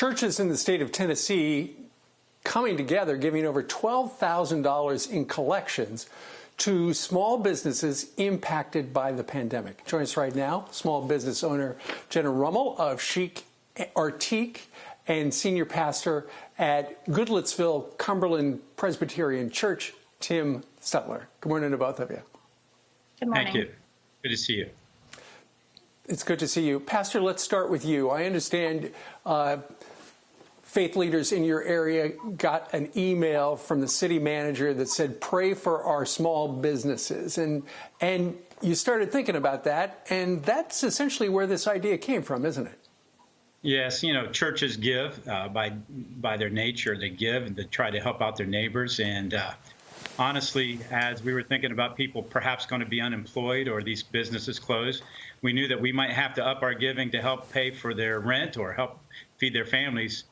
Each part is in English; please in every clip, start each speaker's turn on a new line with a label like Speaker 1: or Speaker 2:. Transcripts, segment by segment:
Speaker 1: churches in the state of Tennessee coming together, giving over $12,000 in collections to small businesses impacted by the pandemic. Join us right now, small business owner Jenna Rummel of Chic Artique and senior pastor at Goodlettsville Cumberland Presbyterian Church, Tim Stutler. Good morning to both of you.
Speaker 2: Good morning.
Speaker 3: Thank you. Good to see you.
Speaker 1: It's good to see you. Pastor, let's start with you. I understand faith leaders in your area got an email from the city manager that said, pray for our small businesses. And you started thinking about that, and that's essentially where this idea came from, isn't it?
Speaker 3: Yes, you know, churches give by their nature. They give and they try to help out their neighbors. And honestly, as we were thinking about people perhaps going to be unemployed or these businesses closed, we knew that we might have to up our giving to help pay for their rent or help feed their families.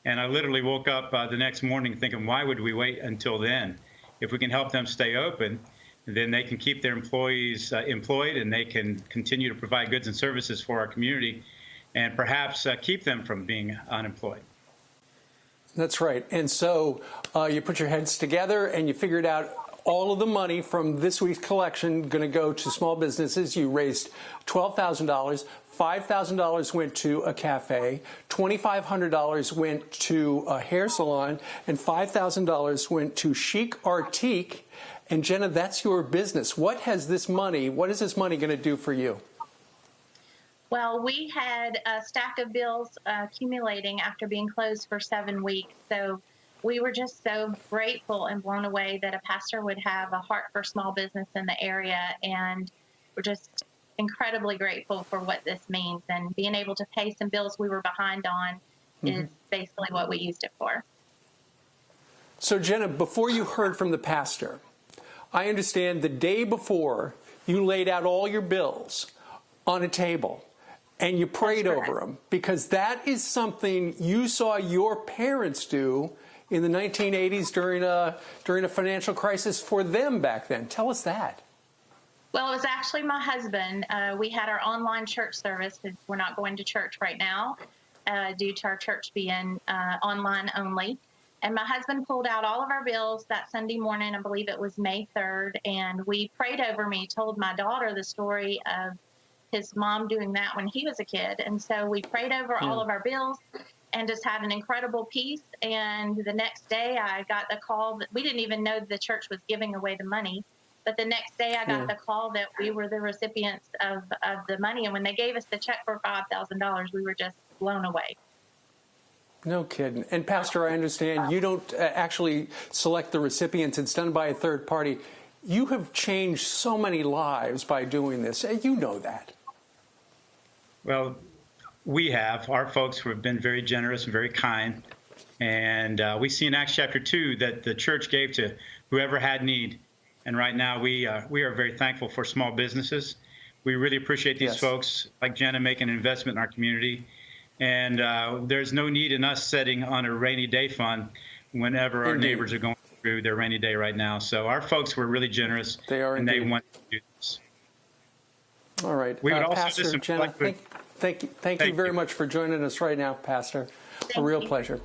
Speaker 3: And I literally woke up the next morning thinking, why would we wait until then? If we can help them stay open, then they can keep their employees employed and they can continue to provide goods and services for our community and perhaps keep them from being unemployed.
Speaker 1: That's right. And so you put your heads together and you figured out all of the money from this week's collection going to go to small businesses. You raised $12,000. $5,000 went to a cafe, $2,500 went to a hair salon, and $5,000 went to Chic Artique. And Jenna, that's your business. What is this money going to do for you?
Speaker 2: Well, we had a stack of bills accumulating after being closed for 7 weeks. So we were just so grateful and blown away that a pastor would have a heart for small business in the area. And we're just incredibly grateful for what this means. And being able to pay some bills we were behind on is basically what we used it for.
Speaker 1: So, Jenna, before you heard from the pastor, I understand the day before you laid out all your bills on a table and you prayed over them, because that is something you saw your parents do in the 1980s during a financial crisis for them back then. Tell us that.
Speaker 2: Well, it was actually my husband. We had our online church service because we're not going to church right now due to our church being online only. And my husband pulled out all of our bills that Sunday morning. I believe it was May 3rd. And we prayed over me, told my daughter the story of his mom doing that when he was a kid. And so we prayed over all of our bills and just had an incredible peace. And the next day I got the call that we didn't even know the church was giving away the money. But the next day I got the call that we were the recipients of the money. And when they gave us the check for $5,000, we were just blown away.
Speaker 1: No kidding. And Pastor, I understand you don't actually select the recipients. It's done by a third party. You have changed so many lives by doing this. You know that.
Speaker 3: Well, we have. Our folks who have been very generous and very kind. And we see in Acts chapter 2 that the church gave to whoever had need. And right now we are very thankful for small businesses. We really appreciate these folks like Jenna making an investment in our community. And there's no need in us setting on a rainy day fund whenever our neighbors are going through their rainy day right now. So our folks were really generous.
Speaker 1: They are,
Speaker 3: and
Speaker 1: indeed.
Speaker 3: they want to do this.
Speaker 1: All right.
Speaker 3: We would also
Speaker 1: Pastor Jenna, thank you very much for joining us right now, Pastor. A real pleasure.